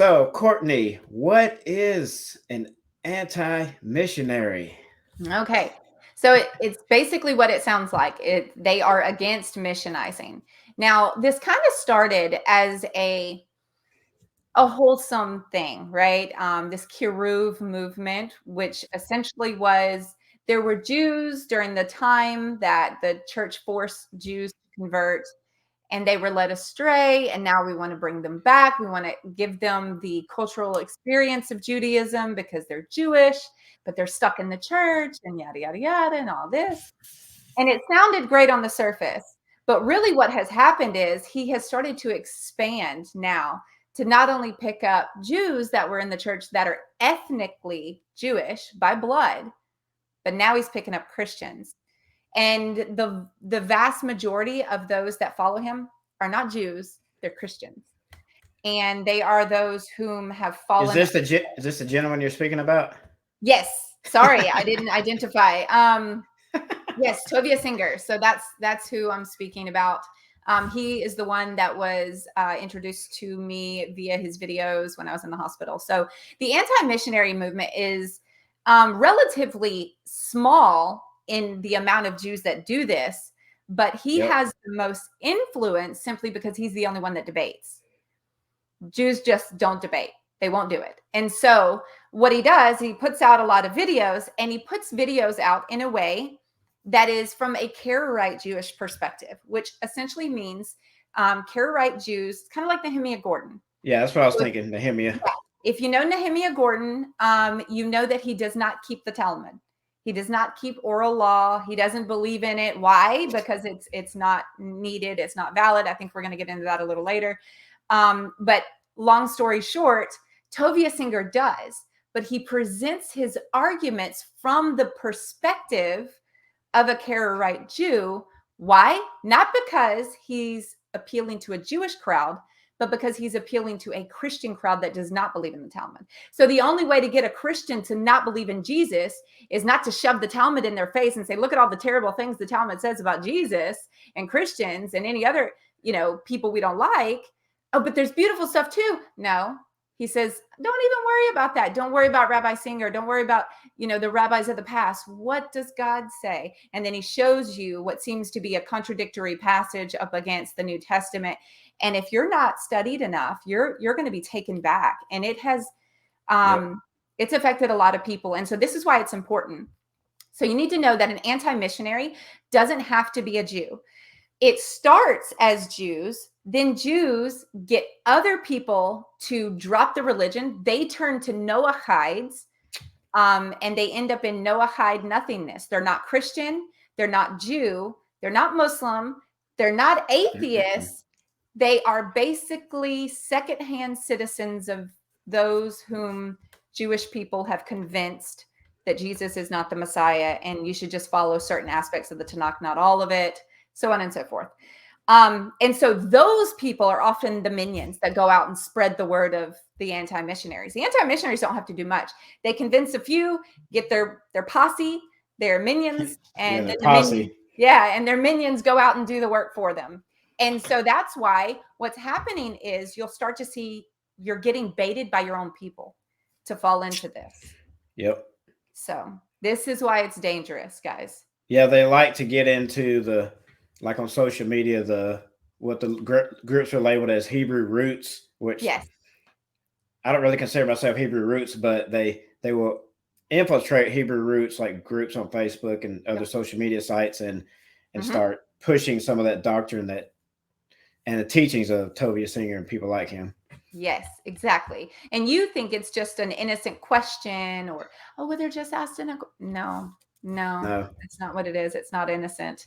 So, Courtney, what is an anti-missionary? Okay. So it's basically what it sounds like. They are against missionizing. Now, this kind of started as a wholesome thing, right? This Kiruv movement, which essentially was there were Jews during the time that the church forced Jews to convert, and they were led astray, and now we want to bring them back. We want to give them the cultural experience of Judaism because they're Jewish, but they're stuck in the church and yada yada yada and all this. And it sounded great on the surface, but really what has happened is he has started to expand now to not only pick up Jews that were in the church that are ethnically Jewish by blood, but now he's picking up Christians. And the vast majority of those that follow him are not Jews, they're Christians. And they are those whom have Is fallen. this the gentleman you're speaking about? Yes, sorry, I didn't identify. Yes, Tovia Singer. So that's who I'm speaking about. He is the one that was introduced to me via his videos when I was in the hospital. So the anti-missionary movement is relatively small in the amount of Jews that do this, but he Yep. has the most influence simply because he's the only one that debates. Jews just don't debate. They won't do it. And so what he does, he puts out a lot of videos, and he puts videos out in a way that is from a Karaite Jewish perspective, which essentially means Karaite Jews, kind of like Nehemiah Gordon. Yeah, that's what I was So thinking. Nehemiah. yeah, if you know Nehemiah Gordon, you know that he does not keep the Talmud. He does not keep oral law. He doesn't believe in it. Why? Because it's not needed. It's not valid. I think we're going to get into that a little later. But long story short, Tovia Singer does, but he presents his arguments from the perspective of a Karaite Jew. Why? Not because he's appealing to a Jewish crowd, but because he's appealing to a Christian crowd that does not believe in the Talmud. So the only way to get a Christian to not believe in Jesus is not to shove the Talmud in their face and say, look at all the terrible things the Talmud says about Jesus and Christians and any other, people we don't like. Oh, but there's beautiful stuff too. No, he says, don't even worry about that. Don't worry about Rabbi Singer. Don't worry about, the rabbis of the past. What does God say? And then he shows you what seems to be a contradictory passage up against the New Testament. And if you're not studied enough, you're going to be taken back. And it has, Yep. it's affected a lot of people. And so this is why it's important. So you need to know that an anti-missionary doesn't have to be a Jew. It starts as Jews, then Jews get other people to drop the religion. They turn to Noahides, and they end up in Noahide nothingness. They're not Christian, they're not Jew, they're not Muslim, they're not Mm-mm-mm. atheists. They are basically secondhand citizens of those whom Jewish people have convinced that Jesus is not the Messiah, and you should just follow certain aspects of the Tanakh, not all of it, so on and so forth. And so those people are often the minions that go out and spread the word of the anti-missionaries. The anti-missionaries don't have to do much. They convince a few, get their posse, their minions, Yeah, and the then the minions, posse. yeah, and their minions go out and do the work for them. And so that's why what's happening is you'll start to see you're getting baited by your own people to fall into this. Yep. So this is why it's dangerous, guys. Yeah, they like to get into like on social media, what the groups are labeled as Hebrew roots, which Yes. I don't really consider myself Hebrew roots, but they will infiltrate Hebrew roots like groups on Facebook and other Yep. social media sites and Mm-hmm. start pushing some of that doctrine that and the teachings of Tovia Singer and people like him. Yes, exactly. And you think it's just an innocent question or, oh, well, they're just asking no, no, No. it's not what it is. It's not innocent.